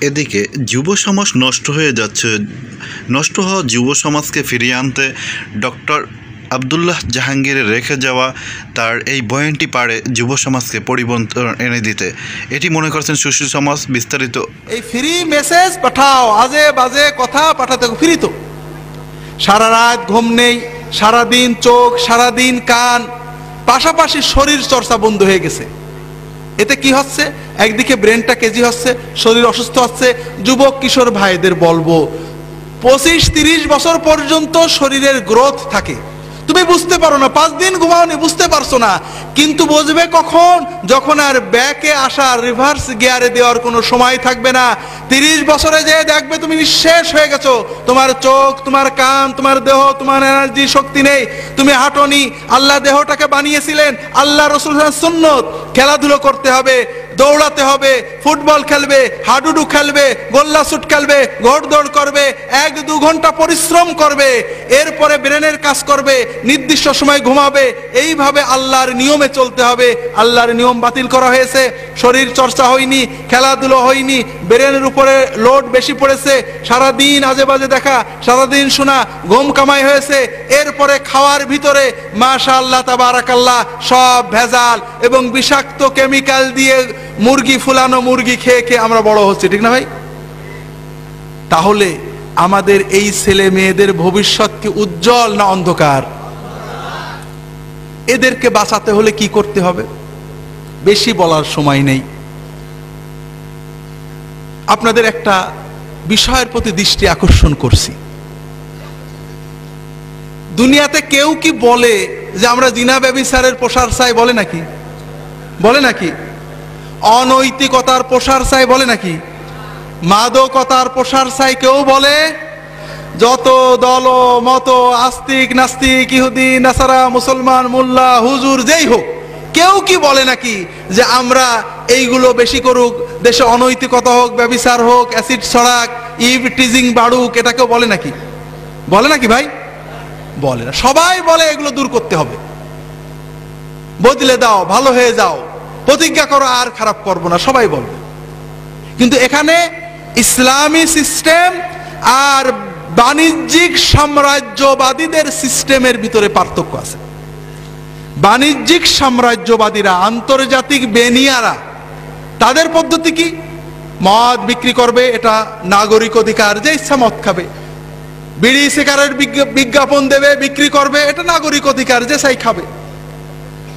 এদিকে যুব সমাজ নষ্ট হয়ে যাচ্ছে। নষ্ট হওয়া যুব সমাজকে ফিরিয়ে আনতে ডক্টর আব্দুল্লাহ জাহাঙ্গীরের রেখে যাওয়া তার এই বয়ানটি পারে যুব সমাজকে পরিবর্তন এনে দিতে। এটি মনে করছেন সুশীল সমাজ। বিস্তারিত এই ফ্রি মেসেজ পাঠাও, আজে বাজে কথা পাঠাতে ফ্রি তো। সারা রাত ঘুম নেই, সারাদিন চোখ, সারাদিন কান, পাশাপাশি শরীর চর্চা বন্ধ হয়ে গেছে। এতে কি হচ্ছে? একদিকে ব্রেনটা কেজি হচ্ছে, শরীর অসুস্থ হচ্ছে। যুবক কিশোর ভাইদের বলবো 25-30 বছর পর্যন্ত শরীরের গ্রোথ থাকে। তুমি বুঝতে পারো না, 5 দিন ঘুমাওনি, বুঝতে পারছো না, কিন্তু বুঝবে কখন? যখন আর ব্যাকে আসা রিভার্স গিয়ারে দেওয়ার কোনো সময় থাকবে না। 30 বছরে যে দেখবে তুমি নিঃশেষ হয়ে গেছো, তোমার চোখ, তোমার কান, তোমার দেহ, তোমার এনার্জি, শক্তি নেই, তুমি হাঁটনি। আল্লাহ দেহটাকে বানিয়েছিলেন, আল্লাহ রাসূলের সুন্নত। খেলাধুলো করতে হবে, দৌড়াতে হবে, ফুটবল খেলবে, হাডুডু খেলবে, গোল্লা শুট খেলবে, ঘোড়দৌড় করবে, 1-2 ঘন্টা পরিশ্রম করবে, এরপরে ব্রেনের কাজ করবে, নির্দিষ্ট সময় ঘুমাবে। এইভাবে আল্লাহর নিয়মে চলতে হবে। আল্লাহর নিয়ম বাতিল করা হয়েছে, শরীর চর্চা হয়নি, খেলাধুলো হয়নি, ব্রেনের উপরে লোড বেশি পড়েছে, সারাদিন আজে বাজে দেখা, সারাদিন শোনা, ঘুম কামাই হয়েছে। এরপরে খাওয়ার ভিতরে মাশাআল্লাহ তাবারাকাল্লাহ সব ভেজাল এবং বিষাক্ত কেমিক্যাল দিয়ে মুরগি, ফুলানো মুরগি খেয়ে খেয়ে আমরা বড় হচ্ছি, ঠিক না ভাই? তাহলে আমাদের এই ছেলে মেয়েদের ভবিষ্যৎ কি উজ্জ্বল না অন্ধকার? এদেরকে বাঁচাতে হলে কি করতে হবে? বেশি বলার সময় নেই। আপনাদের একটা বিষয়ের প্রতি দৃষ্টি আকর্ষণ করছি। দুনিয়াতে কেউ কি বলে যে আমরা জিনা ব্যভিচারের প্রসার চাই? বলে নাকি? বলে নাকি? অনৈতিকতার প্রসার চাই? বলে নাকি? মাদকতার প্রসার চাই কেউ বলে? যত দল মত, আস্তিক নাস্তিক, ইহুদি নাসারা, মুসলমান, মোল্লা, হুজুর, যেই হোক, কেউ কি বলে নাকি যে আমরা এইগুলো বেশি করুক, দেশে অনৈতিকতা হোক, ব্যভিচার হোক, অ্যাসিড ছড়াক, ইভ টিজিং বাড়ুক? এটা কেউ বলে নাকি? বলে নাকি ভাই? বলে না। সবাই বলে এগুলো দূর করতে হবে, বদলে দাও, ভালো হয়ে যাও, প্রতিজ্ঞা করো আর খারাপ করবো না, সবাই বলবে। কিন্তু এখানে ইসলামী সিস্টেম আর বাণিজ্যিক সাম্রাজ্যবাদীদের সিস্টেমের ভিতরে পার্থক্য আছে। বাণিজ্যিক সাম্রাজ্যবাদীরা, আন্তর্জাতিক বেনিয়ারা, তাদের পদ্ধতি কি? মদ বিক্রি করবে, এটা নাগরিক অধিকার, যে ইচ্ছা মদ খাবে। বিড়ি সিগারেট বিজ্ঞাপন দেবে, বিক্রি করবে, এটা নাগরিক অধিকার, যে চাই খাবে।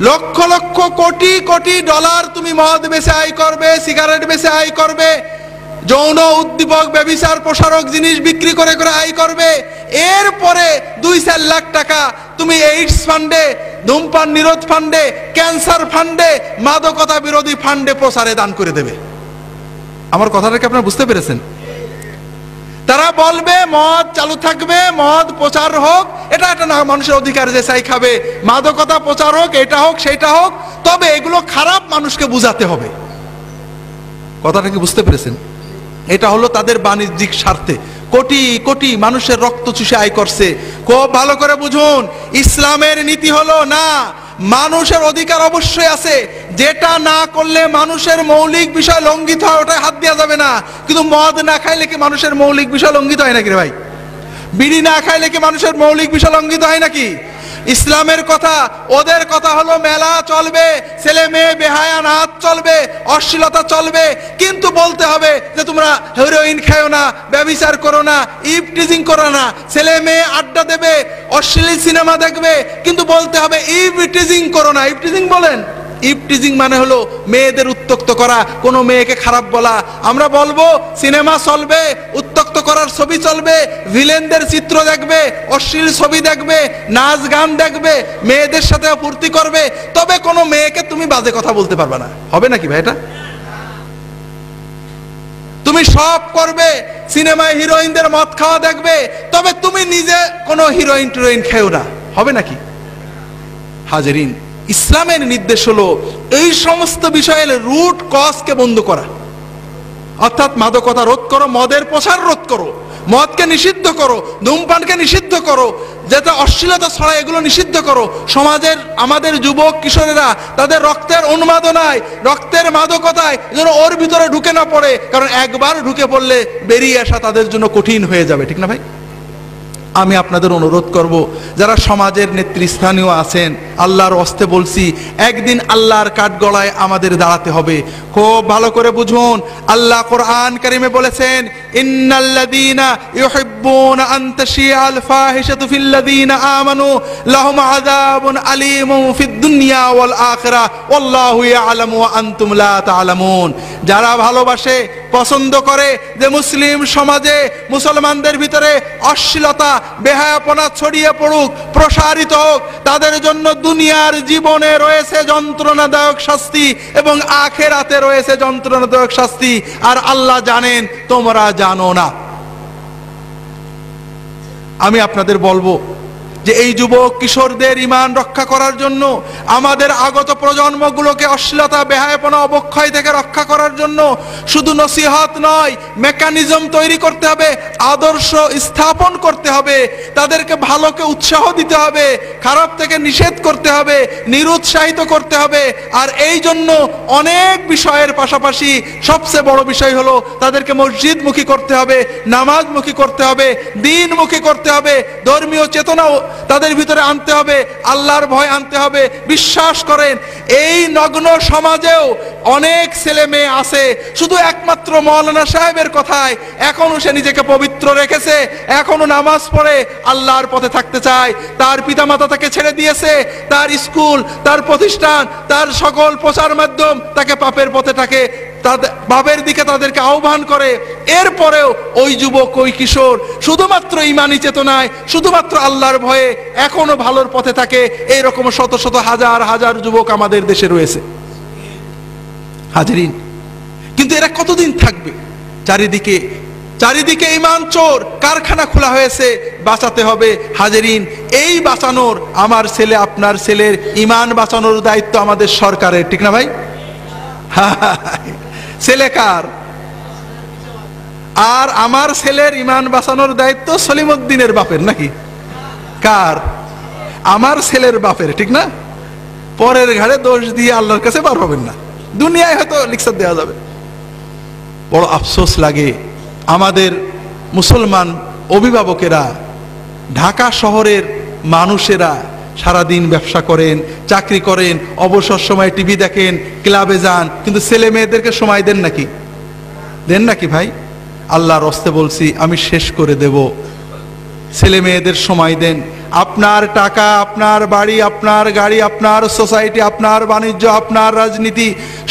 লক্ষ লক্ষ কোটি কোটি ডলার তুমি মদ বেচে আয় করবে, সিগারেট বেচে আয় করবে, যৌন উদ্দীপক, ব্যভিচার প্রসারক জিনিস বিক্রি করে করে আয় করবে। এরপরে 2-4 লাখ টাকা তুমি এইডস ফান্ডে, ধূমপান নিরোধ ফান্ডে, ক্যান্সার ফান্ডে, মাদকতা বিরোধী ফান্ডে প্রচারে দান করে দেবে। আমার কথাটা কি আপনারা বুঝতে পেরেছেন? তারা বলবে মদ চালু থাকবে, মদ প্রচার হোক, এটা একটা না মানুষের অধিকার, যে চাই খাবে। মাদকতা প্রচার হোক, এটা হোক সেটা হোক, তবে এগুলো খারাপ, মানুষকে বুঝাতে হবে। কথাটা কি বুঝতে পেরেছেন? এটা হলো তাদের বাণিজ্যিক স্বার্থে কোটি কোটি মানুষের রক্ত চুষে আয় করছে। খুব ভালো করে বুঝুন, ইসলামের নীতি হলো না, মানুষের অধিকার অবশ্যই আছে, যেটা না করলে মানুষের মৌলিক বিষয় লঙ্ঘিত হয় ওটাই হাত দেওয়া যাবে না। কিন্তু মদ না খাইলে কি মানুষের মৌলিক বিষয় লঙ্ঘিত হয় নাকি রে ভাই? বিড়ি না খাইলে কি মানুষের মৌলিক বিষয় লঙ্ঘিত হয় নাকি? ইসলামের কথা, ওদের কথা হলো মেলা চলবে, ছেলে মেয়ে বেহায়া নাচ চলবে, অশ্লীলতা চলবে, কিন্তু বলতে হবে যে তোমরা হেরোইন খাও না, ব্যভিচার করো না, ইভ টিজিং করো না। ছেলে মেয়ে আড্ডা দেবে, অশ্লীল সিনেমা দেখবে, কিন্তু বলতে হবে ইভ টিজিং করো না। ইভ টিজিং বলেন? ইভ টিজিং মানে হলো মেয়েদের উত্তক্ত করা, কোনো মেয়েকে খারাপ বলা। আমরা বলবো সিনেমা চলবে, উত্তক্ত করার ছবি চলবে, ভিলেনদের চিত্র দেখবে, অশ্লীল ছবি দেখবে, নাচ গান দেখবে, মেয়েদের সাথে ফুর্তি করবে, তবে কোনো মেয়েকে তুমি বাজে কথা বলতে পারবে না। হবে নাকি ভাই? এটা তুমি সব করবে, সিনেমায় হিরোইনদের মদ খাওয়া দেখবে, তবে তুমি নিজে কোনো হিরোইন টিরোইন খেও না। হবে নাকি? হাজেরিন, ইসলামের নির্দেশ হলো এই সমস্ত বিষয়ের রুট কজকে বন্ধ করা, অর্থাৎ মাদকতা রোধ করো, মদের প্রসার রোধ করো, মদকে নিষিদ্ধ করো, ধূমপানকে নিষিদ্ধ করো, যেটা অশ্লীলতা ছড়ায় এগুলো নিষিদ্ধ করো। সমাজের আমাদের যুবক কিশোরেরা তাদের রক্তের উন্মাদনায়, রক্তের মাদকতায় যেন ওর ভিতরে ঢুকে না পড়ে, কারণ একবার ঢুকে পড়লে বেরিয়ে আসা তাদের জন্য কঠিন হয়ে যাবে, ঠিক না ভাই? আমি আপনাদের অনুরোধ করব, যারা সমাজের নেতৃস্থানীয় আছেন, আল্লাহর হস্তে বলছি, একদিন আল্লাহর কাঠগড়ায় আমাদের দাঁড়াতে হবে। খুব ভালো করে বুঝুন, আল্লাহ কোরআন কারিমে বলেছেন, ইন্নাল্লাযীনা ইউহিব্বুনা আন তাশিআল ফাহিশাতু ফিল্লাযীনা আমানু লাহুম আযাবুন আলীমুন ফিদ দুনিয়া ওয়াল আখিরাহ ওয়াল্লাহু ইয়ালামু ওয়া আনতুম লা তা'লামুন। যারা ভালোবাসে, পছন্দ করে যে মুসলিম সমাজে, মুসলমানদের ভিতরে অশ্লীলতা, বেহায়াপনা ছড়িয়ে পড়ুক, প্রসারিত হোক, তাদের জন্য দুনিয়ার জীবনে রয়েছে যন্ত্রণাদায়ক শাস্তি এবং আখিরাতে রয়েছে যন্ত্রণাদায়ক শাস্তি। আর আল্লাহ জানেন, তোমরা জানো না। আমি আপনাদের বলবো যে এই যুবক কিশোরদের ঈমান রক্ষা করার জন্য, আমাদের আগত প্রজন্মগুলোকে অশ্লীলতা, বেহায়াপনা, অবক্ষয় থেকে রক্ষা করার জন্য শুধু নসিহত নয়, মেকানিজম তৈরি করতে হবে, আদর্শ স্থাপন করতে হবে, তাদেরকে ভালোকে উৎসাহ দিতে হবে, খারাপ থেকে নিষেধ করতে হবে, নিরুৎসাহিত করতে হবে। আর এই জন্য অনেক বিষয়ের পাশাপাশি সবচেয়ে বড় বিষয় হলো তাদেরকে মসজিদমুখী করতে হবে, নামাজমুখী করতে হবে, দ্বীনমুখী করতে হবে, ধর্মীয় চেতনাও তাদের ভিতরে আনতে হবে, আল্লাহর ভয় আনতে হবে। বিশ্বাস করেন, এই নগ্ন সমাজেও অনেক ছেলে মেয়ে আছে শুধু একমাত্র মাওলানা সাহেবের কথায় এখনো সে নিজেকে পবিত্র রেখেছে, এখনো নামাজ পড়ে আল্লাহর পথে থাকতে চায়। তার পিতামাতা তাকে ছেড়ে দিয়েছে, তার স্কুল, তার প্রতিষ্ঠান, তার সকল প্রচার মাধ্যম তাকে পাপের পথে থাকে, পাপের দিকে তাদেরকে আহ্বান করে। এরপরেও ওই যুবক, ওই কিশোর শুধুমাত্র ঈমানি চেতনায়, শুধুমাত্র আল্লাহর ভয়ে এখনো ভালোর পথে থাকে। এইরকম শত শত হাজার হাজার যুবক আমাদের দেশে রয়েছে, হাজিরিন। কিন্তু এরা কতদিন থাকবে? চারিদিকে ঈমান চোর কারখানা খোলা হয়েছে, বাঁচাতে হবে। হাজিরিন, এই বাঁচানোর, আমার ছেলে, আপনার ছেলের ঈমান বাঁচানোর দায়িত্ব আমাদের সরকারের, ঠিক না ভাই? ছেলে কার? আর আমার ছেলের ঈমান বাঁচানোর দায়িত্ব সলিমউদ্দিনের বাপের, নাকি কার? আমার ছেলের বাপের, ঠিক না? পরের ঘাড়ে দোষ দিয়ে আল্লাহর কাছে বার হবেন না। দুনিয়ায় হয়তো লিখসার দেওয়া যাবে। বড় আফসোস লাগে, আমাদের মুসলমান অভিভাবকেরা, ঢাকা শহরের মানুষেরা সারাদিন ব্যবসা করেন, চাকরি করেন, অবসর সময় টিভি দেখেন, ক্লাবে যান, কিন্তু ছেলে মেয়েদেরকে সময় দেন নাকি? দেন নাকি ভাই? আল্লাহর হস্তে বলছি, আমি শেষ করে দেব। ছেলে মেয়েদের সময় দেন। আপনার টাকা, আপনার বাড়ি, আপনার গাড়ি, আপনার সোসাইটি, আপনার বাণিজ্য, আপনার রাজনীতি,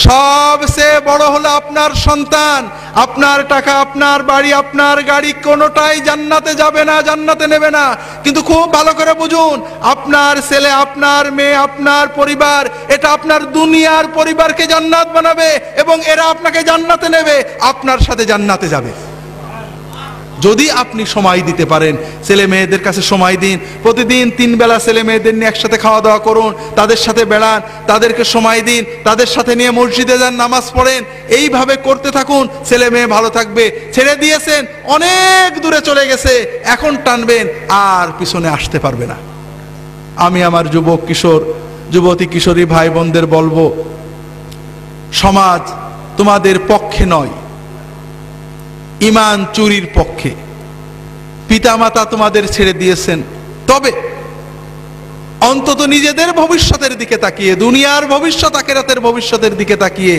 সবচেয়ে বড় হলো আপনার সন্তান। আপনার টাকা, আপনার বাড়ি, আপনার গাড়ি কোনোটাই জান্নাতে যাবে না, জান্নাতে নেবে না। কিন্তু খুব ভালো করে বুঝুন, আপনার ছেলে, আপনার মেয়ে, আপনার পরিবার, এটা আপনার দুনিয়ার পরিবারকে জান্নাত বানাবে এবং এরা আপনাকে জান্নাতে নেবে, আপনার সাথে জান্নাতে যাবে। যদি আপনি সময় দিতে পারেন, ছেলে মেয়েদের কাছে সময় দিন। প্রতিদিন 3 বেলা ছেলে মেয়েদের নিয়ে একসাথে খাওয়া দাওয়া করুন, তাদের সাথে বেড়ান, তাদেরকে সময় দিন, তাদের সাথে নিয়ে মসজিদে যান, নামাজ পড়েন। এইভাবে করতে থাকুন, ছেলে মেয়ে ভালো থাকবে। ছেড়ে দিয়েছেন, অনেক দূরে চলে গেছে, এখন টানবেন, আর পিছনে আসতে পারবে না। আমি আমার যুবক কিশোর, যুবতী কিশোরী ভাই বোনদের বলবো, সমাজ তোমাদের পক্ষে নয়, ঈমান চুরির পক্ষে। পিতামাতা তোমাদের ছেড়ে দিয়েছেন, তবে অন্তত নিজেদের ভবিষ্যতের দিকে তাকিয়ে, দুনিয়ার ভবিষ্যৎ, আখিরাতের ভবিষ্যতের দিকে তাকিয়ে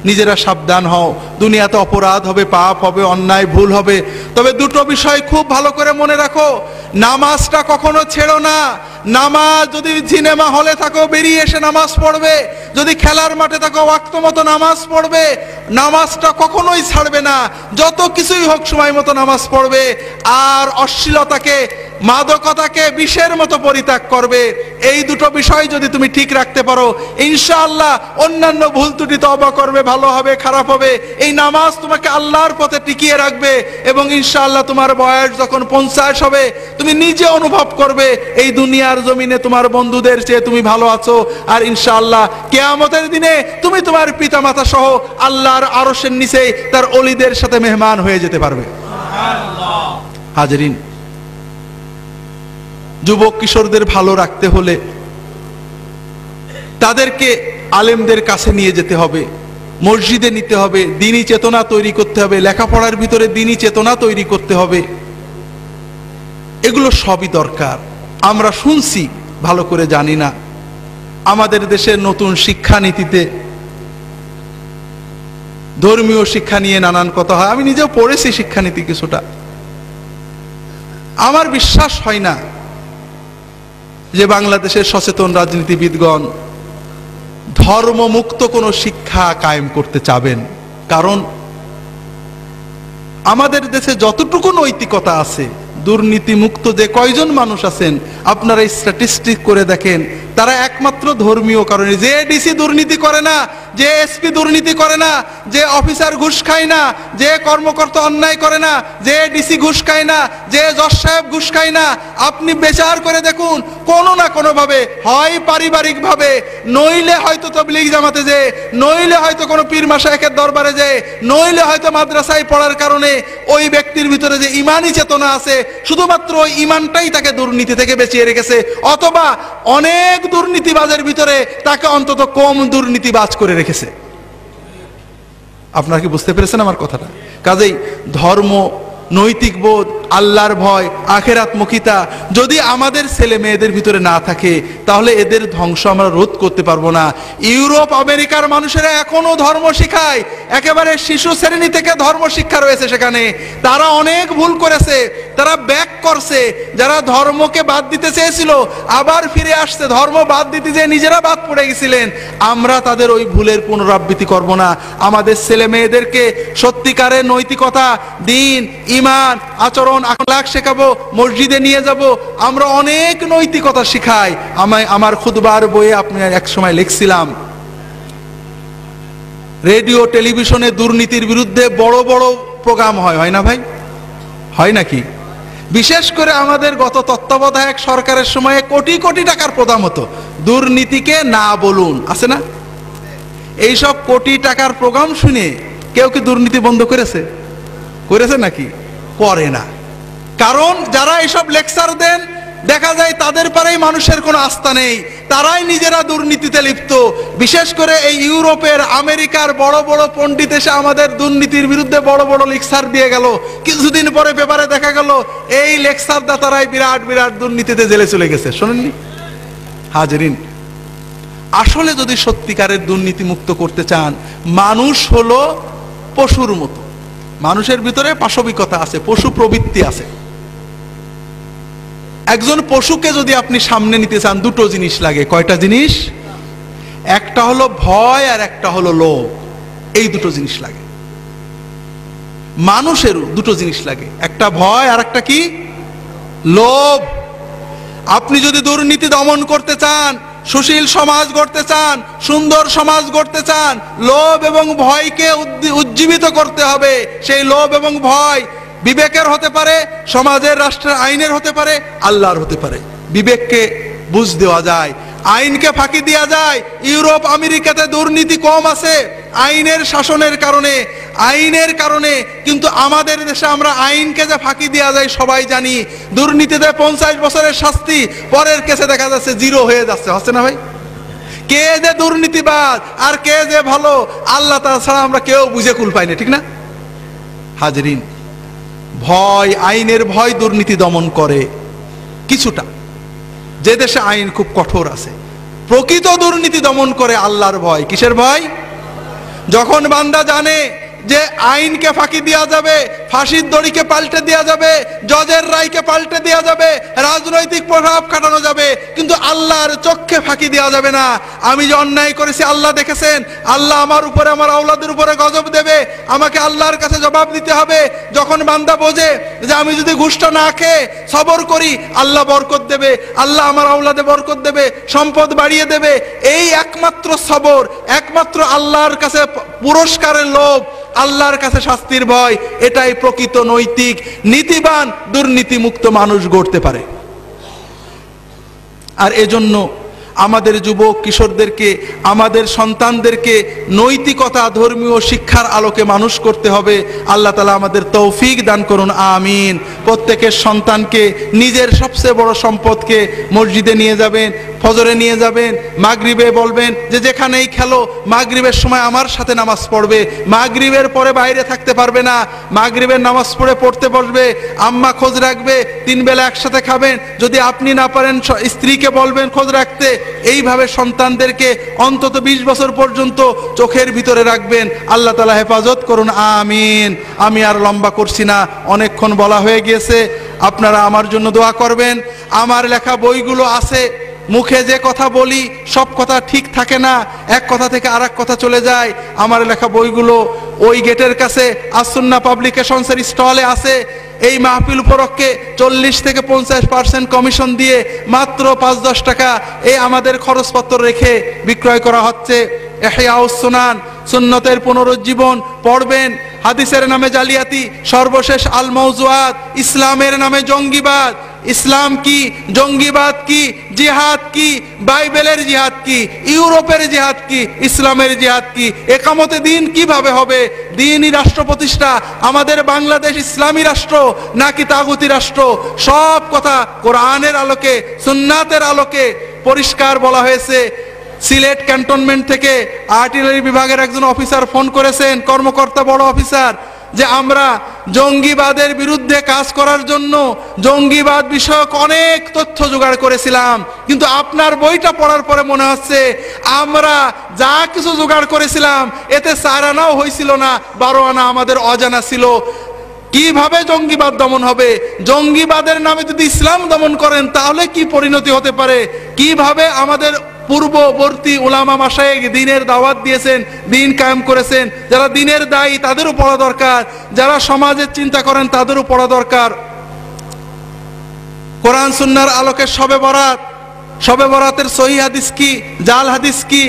নিজেরা সাবধান হও। দুনিয়াতে অপরাধ হবে, পাপ হবে, অন্যায় ভুল হবে, তবে দুটো বিষয় খুব ভালো করে মনে রাখো। নামাজটা কখনো ছেড়ো না। নামাজ, যদি সিনেমা হলে থাকো বেরিয়ে এসে নামাজ পড়বে, যদি খেলার মাঠে থাকো ওয়াক্ত মতো নামাজ পড়বে, নামাজটা কখনোই ছাড়বে না। যত কিছুই হোক সময় মতো নামাজ পড়বে। আর অশ্লীলতাকে, মাদকতাকে বিষের মতো পরিত্যাগ করবে। এই দুটো বিষয় যদি তুমি ঠিক রাখতে পারো, ইনশাআল্লাহ অন্যান্য ভুল ত্রুটি তওবা করবে, ভালো হবে, খারাপ হবে, এই নামাজ তোমাকে আল্লাহর পথে টিকিয়ে রাখবে। এবং ইনশাআল্লাহ তোমার বয়স যখন 50 হবে, তুমি নিজে অনুভব করবে এই দুনিয়ার জমিনে তোমার বন্ধুদের চেয়ে তুমি ভালো আছো। আর ইনশাআল্লাহ কিয়ামতের দিনে তুমি তোমার পিতামাতা সহ আল্লাহর আরশের নিচে তার ওলিদের সাথে মেহমান হয়ে যেতে পারবে। হাজরিন, যুবক কিশোরদের ভালো রাখতে হলে তাদেরকে আলেমদের কাছে নিয়ে যেতে হবে, মসজিদে নিতে হবে, দ্বীনি চেতনা তৈরি করতে হবে, লেখাপড়ার ভিতরে দ্বীনি চেতনা তৈরি করতে হবে। এগুলো সবই দরকার। আমরা শুনছি, ভালো করে জানি না। আমাদের দেশের নতুন শিক্ষানীতিতে ধর্মীয় শিক্ষা নিয়ে নানান কথা হয়। আমি নিজেও পড়েছি শিক্ষানীতি কিছুটা। আমার বিশ্বাস হয় না যে বাংলাদেশের সচেতন রাজনীতিবিদগণ ধর্মমুক্ত কোনো শিক্ষা কায়েম করতে চাবেন। কারণ আমাদের দেশে যতটুকু নৈতিকতা আছে, দুর্নীতিমুক্ত যে কয়জন মানুষ আছেন আপনারা স্ট্যাটিস্টিক করে দেখেন, তারা একমাত্র ধর্মীয় কারণে। যে ডিসি দুর্নীতি করে না, যে এসপি দুর্নীতি করে না, যে অফিসার ঘুষ খায় না, যে কর্মকর্তা অন্যায় করে না, যে ডিসি ঘুষ খায় না, যে জজ সাহেব ঘুষ খায় না, আপনি বিচার করে দেখুন কোনো না কোনো ভাবে, হয় পারিবারিক ভাবে, নইলে হয়তো তাবলীগ জামাতে যে, নইলে হয়তো কোনো পীর মাশায়েখের দরবারে যে, নইলে হয়তো মাদ্রাসায় পড়ার কারণে ওই ব্যক্তির ভিতরে যে ইমানি চেতনা আছে, শুধুমাত্র ওই ইমানটাই তাকে দুর্নীতি থেকে বাঁচিয়ে রেখেছে, অথবা অনেক দুর্নীতিবাজের ভিতরে তাকে অন্তত কম দুর্নীতিবাজ করে রেখেছে। আপনারা কি বুঝতে পেরেছেন আমার কথাটা? কাজেই ধর্ম, নৈতিক বোধ, আল্লাহর ভয়, আখেরাতমুখিতা যদি আমাদের ছেলে মেয়েদের ভিতরে না থাকে, তাহলে এদের ধ্বংস আমরা রোধ করতে পারবো না। ইউরোপ আমেরিকার মানুষেরা এখনো ধর্ম শিখায়, একেবারে শিশু শ্রেণী থেকে ধর্ম শিক্ষা রয়েছে সেখানে। তারা অনেক ভুল করেছে, তারা ব্যাক করছে। যারা ধর্মকে বাদ দিতে চেয়েছিল আবার ফিরে আসছে, ধর্ম বাদ দিতে যে নিজেরা বাদ পড়ে গেছিলেন। আমরা তাদের ওই ভুলের পুনরাবৃত্তি করব না। আমাদের ছেলে মেয়েদেরকে সত্যিকারের নৈতিকতা, দ্বীন, ঈমান, আচরণ, আখলাক শেখাবো, মসজিদে নিয়ে যাব। আমরা অনেক নৈতিকতা শিখাই। আমার খুতবার বইয়ে আপনি এক সময় লিখছিলাম, রেডিও টেলিভিশনে দুর্নীতির বিরুদ্ধে বড় বড় প্রোগ্রাম হয় না ভাই? হয় নাকি? বিশেষ করে আমাদের গত তত্ত্বাবধায়ক সরকারের সময়ে কোটি কোটি টাকার প্রোগ্রাম হতো, দুর্নীতিকে না বলুন, আছে না? এইসব কোটি টাকার প্রোগ্রাম শুনে কেউ কি দুর্নীতি বন্ধ করেছে? করেছে নাকি? করে না। কারণ যারা এইসব লেকচার দেন, দেখা যায় তাদের পারেই মানুষের কোনো আস্থা নেই, তারাই নিজেরা দুর্নীতিতে লিপ্ত। বিশেষ করে এই ইউরোপের, আমেরিকার বড় বড় পণ্ডিত এসে আমাদের দুর্নীতির বিরুদ্ধে বড় বড় লেকচার দিয়ে গেল। কিছুদিন পরে পেপারে দেখা গেল এই লেকচার দাতারাই বিরাট বিরাট দুর্নীতিতে জেলে চলে গেছে। শোনেননি হাজরিন? আসলে যদি সত্যিকারের দুর্নীতি মুক্ত করতে চান, মানুষ হলো পশুর মতো। মানুষের ভিতরে পাশবিকতা আছে, পশু প্রবৃত্তি আছে। একজন পশুকে যদি আপনি সামনে নিতে চান, দুটো জিনিস লাগে। কয়টা জিনিস? একটা হলো ভয় আর একটা হলো লোভ। এই দুটো জিনিস লাগে। মানুষেরও দুটো জিনিস লাগে, একটা ভয় আর একটা কি? লোভ। আপনি যদি দুর্নীতি দমন করতে চান, সুশীল সমাজ গড়তে চান, সুন্দর সমাজ গড়তে চান, লোভ এবং ভয়কে উজ্জীবিত করতে হবে। সেই লোভ এবং ভয় বিবেকের হতে পারে, সমাজের, রাষ্ট্রের আইনের হতে পারে, আল্লাহর হতে পারে। বিবেককে বুঝ দেওয়া যায়, আইনকে ফাঁকি দেওয়া যায়। ইউরোপ আমেরিকাতে দুর্নীতি কম আছে আইনের শাসনের কারণে, আইনের কারণে। কিন্তু আমাদের দেশে আমরা আইনকে যে ফাঁকি দেওয়া যায় সবাই জানি। দুর্নীতিতে 50 বছরের শাস্তি, পরের কেসে দেখা যাচ্ছে 0 হয়ে যাচ্ছে। হচ্ছে না ভাই? কে যে দুর্নীতিবাদ আর কে যে ভালো, আল্লাহ তাআলা ছাড়া আমরা কেউ বুঝে কুল পাই না, ঠিক না হাজরিন? ভয়, আইনের ভয় দুর্নীতি দমন করে কিছুটা। যে দেশে আইন খুব কঠোর আছে, প্রকৃত দুর্নীতি দমন করে আল্লাহর ভয়। কিসের ভয়? যখন বান্দা জানে যে আইনকে ফাঁকি দেওয়া যাবে, ফাঁসির দড়িকে পাল্টে দেওয়া যাবে, জজের রায়কে পাল্টে দেওয়া যাবে, রাজনৈতিক প্রভাব খাটানো যাবে, কিন্তু আল্লাহর চোখে ফাঁকি দেওয়া যাবে না। আমি যে অন্যায় করেছি আল্লাহ দেখেছেন, আল্লাহ আমার উপরে, আমার আওলাদের উপরে গজব দেবে, আমাকে আল্লাহর কাছে জবাব দিতে হবে। যখন বান্দা বোঝে যে আমি যদি ঘুষটা না খেয়ে সবর করি, আল্লাহ বরকত দেবে, আল্লাহ আমার আওলাদে বরকত দেবে, সম্পদ বাড়িয়ে দেবে, এই একমাত্র সবর, একমাত্র আল্লাহর কাছে পুরস্কারের লোভ, আল্লাহর কাছে শাস্তির ভয়, এটাই প্রকৃত নৈতিক নীতিবান দুর্নীতি মুক্ত মানুষ গড়তে পারে। আর এজন্য আমাদের যুবক কিশোরদেরকে, আমাদের সন্তানদেরকে নৈতিকতা, ধর্মীয় শিক্ষার আলোকে মানুষ করতে হবে। আল্লাহ তাআলা আমাদের তৌফিক দান করুন, আমিন। প্রত্যেকের সন্তানকে, নিজের সবচেয়ে বড় সম্পদকে মসজিদে নিয়ে যাবেন, ফজরে নিয়ে যাবেন, মাগরিবে বলবেন যে যেখানেই খেলো মাগরিবের সময় আমার সাথে নামাজ পড়বে। মাগরিবের পরে বাইরে থাকতে পারবে না, মাগরিবের নামাজ পড়তে বসবে, আম্মা খোঁজ রাখবে, 3 বেলা একসাথে খাবেন। যদি আপনি না পারেন স্ত্রীকে বলবেন খোঁজ রাখতে। এইভাবে সন্তানদেরকে অন্তত 20 বছর পর্যন্ত চোখের ভিতরে রাখবেন। আল্লাহ তাআলা হেফাজত করুন, আমিন। আমি আর লম্বা করছি না, অনেকক্ষণ বলা হয়ে গিয়েছে। আপনারা আমার জন্য দোয়া করবেন। আমার লেখা বইগুলো আছে, মুখে যে কথা বলি সব কথা ঠিক থাকে না, এক কথা থেকে আরেক কথা চলে যায়। আমার লেখা বইগুলো ওই গেটের কাছে আসুন্না পাবলিকেশনসের স্টলে আছে। এই মাহফিল উপলক্ষে 40 থেকে 50% কমিশন দিয়ে মাত্র 5-10 টাকা এই আমাদের খরচপত্র রেখে বিক্রয় করা হচ্ছে। ইহয়াউস সুনান, সুন্নতের পুনরুজ্জীবন পড়বেন। হাদিসের নামে জালিয়াতি, সর্বশেষ আল মাউজুআত, ইসলামের নামে জঙ্গিবাদ। ইসলাম কি, জঙ্গিবাদ কি, জিহাদ কি, বাইবেলের জিহাদ কি, ইউরোপের জিহাদ কি, ইসলামের জিহাদ কি, একামতে দিন কিভাবে হবে, দিনই রাষ্ট্র প্রতিষ্ঠা, আমাদের বাংলাদেশ ইসলামী রাষ্ট্র নাকি তাগুতি রাষ্ট্র, সব কথা কোরআনের আলোকে, সুন্নাতের আলোকে পরিষ্কার বলা হয়েছে। সিলেট ক্যান্টনমেন্ট থেকে আর্টিলারি বিভাগের একজন অফিসার ফোন করেছেন, কর্মকর্তা, বড় অফিসার, যে আমরা জঙ্গিবাদের বিরুদ্ধে কাজ করার জন্য জঙ্গিবাদ বিষয়ক অনেক তথ্য জোগাড় করেছিলাম, কিন্তু আপনার বইটা পড়ার পরে মনে হচ্ছে আমরা যা কিছু জোগাড় করেছিলাম এতে 4 আনাও হয়েছিল না, 12 আনা আমাদের অজানা ছিল। কিভাবে জঙ্গিবাদ দমন হবে? জঙ্গিবাদের নামে যদি ইসলাম দমন করেন তাহলে কি পরিণতি হতে পারে? কিভাবে আমাদের পূর্ববর্তী উলামা মাশায়েখ দ্বীনের দাওয়াত দিয়েছেন, দ্বীন কায়েম করেছেন, যারা দ্বীনের দায়ী তাদেরও পড়া দরকার, যারা সমাজের চিন্তা করেন তাদেরও পড়া দরকার। কোরআন সুন্নাহর আলোকে শবে বরাত, শবে বরাতের সহিহ হাদিস কি, জাল হাদিস কি,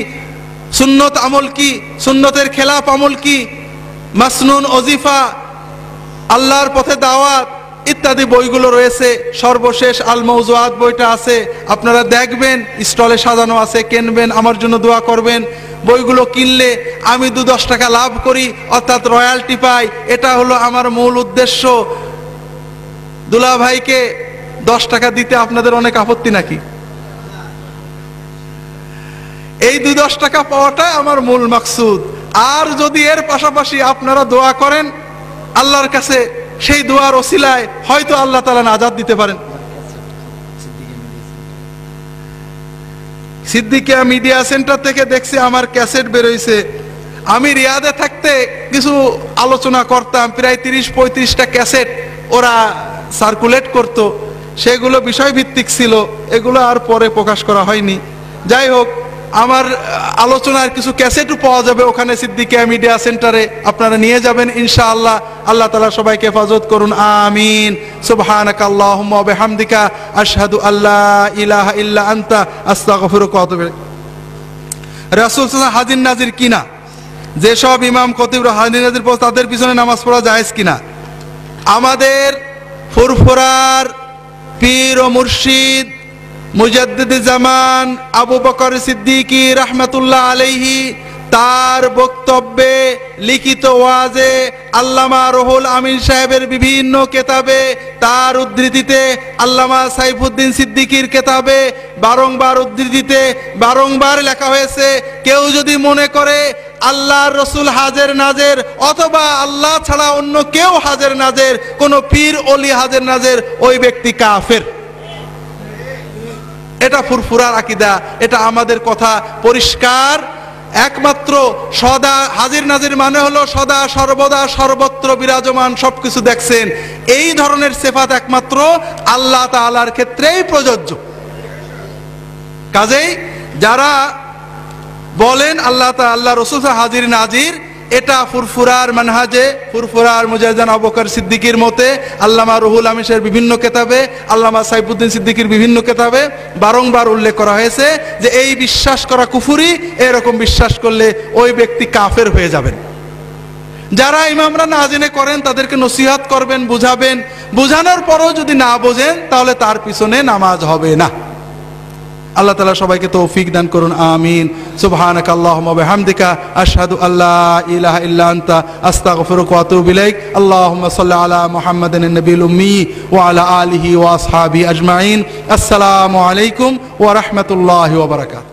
সুন্নত আমল কি, সুন্নতের খেলাফ আমল কি, মাসনুন ওজিফা, আল্লাহর পথে দাওয়াত ইত্যাদি বইগুলো রয়েছে। সর্বশেষ আল মাউজুআত বইটা আছে, আপনারা দেখবেন, স্টলে সাজানো আছে, কিনবেন, আমার জন্য দোয়া করবেন। বইগুলো কিনলে আমি 2-10 টাকা লাভ করি, অর্থাৎ রয়্যালটি পাই, এটা হলো আমার মূল উদ্দেশ্য। দুলা ভাইকে 10 টাকা দিতে আপনাদের অনেক আপত্তি নাকি? এই 2-10 টাকা পাওয়াটাই আমার মূল মাকসুদ। আর যদি এর পাশাপাশি আপনারা দোয়া করেন আল্লাহর কাছে, সেই দোয়ার ওসিলায় হয়তো আল্লাহ তাআলা নাজাত দিতে পারেন। সিদ্দিকিয়া মিডিয়া সেন্টার থেকে দেখছি আমার ক্যাসেট বেরোইছে। আমি রিয়াদে থাকতে কিছু আলোচনা করতাম, প্রায় 30-35টা ক্যাসেট ওরা সার্কুলেট করত, সেগুলো বিষয়ভিত্তিক ছিল, এগুলো আর পরে প্রকাশ করা হয়নি। যাই হোক, আমার আলোচনার কিছু ক্যাসেটও পাওয়া যাবে ওখানে সিদ্দিকিয়া মিডিয়া সেন্টারে, আপনারা নিয়ে যাবেন ইনশাআল্লাহ। আল্লাহ তাআলা সবাইকে হেফাজত করুন, আমিন। সুবহানাকাল্লাহুম্মা ওয়া বিহামদিকা আশহাদু আল্লা ইলাহা ইল্লা আনতা আস্তাগফিরুকা ওয়া আতুবু ইলাইক। রাসূল সাল্লাল্লাহু আলাইহি হাজির নাজির কিনা, যেসব ইমাম খতিব হাজির নাজির পড়ে তাদের পিছনে নামাজ পড়া জায়েজ কিনা? আমাদের ফুরফুরার পীর ও মুর্শিদ মুজাদ্দিদ জামান আবু বকর সিদ্দিকী রাহমাতুল্লাহ আলাইহি তার বক্তব্যে, লিখিত ওয়াজে, আল্লামা রুহুল আমিন সাহেবের বিভিন্ন কেতাবে, তার উদ্ধৃতিতে, আল্লামা সাইফুদ্দিন সিদ্দিকীর কেতাবে বারংবার উদ্ধৃতিতে বারংবার লেখা হয়েছে, কেউ যদি মনে করে আল্লাহর রসুল হাজের নাজের অথবা আল্লাহ ছাড়া অন্য কেউ হাজের নাজের, কোন পীর ওলি হাজের নাজের, ওই ব্যক্তি কাফের। এটা ফুরফুরার আকীদা, এটা আমাদের কথা পরিষ্কার। একমাত্র সদা হাজির নাজির মানে হলো সদা সর্বদা সর্বত্র বিরাজমান, সবকিছু দেখছেন, এই ধরনের সিফাত একমাত্র আল্লাহ তাআলার ক্ষেত্রেই প্রযোজ্য। কাজেই যারা বলেন আল্লাহ তাআলা রাসূল হাজির নাজির, এটা ফুরফুরার মানহাজে, ফুরফুরার মুজাহিদান আবু বকর সিদ্দিকীর মতে, আল্লামা রুহুল আমিনের বিভিন্ন কেতাবে, আল্লামা সাইফুদ্দিন সিদ্দিকীর বিভিন্ন কেতাবে বারংবার উল্লেখ করা হয়েছে যে এই বিশ্বাস করা কুফরি, এরকম বিশ্বাস করলে ওই ব্যক্তি কাফের হয়ে যাবেন। যারা ইমামরা না জেনে করেন তাদেরকে নসিহত করবেন, বুঝাবেন, বুঝানোর পরও যদি না বোঝেন তাহলে তার পিছনে নামাজ হবে না। আল্লাহ তাআলা সবাইকে তৌফিক দান করুন, আমিন। সুবহানাকাল্লাহুম্মা ওয়া বিহামদিকা আশহাদু আল্লা ইলাহা ইল্লা আনতা আস্তাগফিরুকা ওয়া আতুবু ইলাইক। আল্লাহুম্মা সাল্লি আলা মুহাম্মাদিন নবিয়্যিল উম্মি ওয়া আলা আলিহি ওয়া আসহাবিহি আজমাইন। আসসালামু আলাইকুম ওয়া রাহমাতুল্লাহি ওয়া বারাকাতুহু।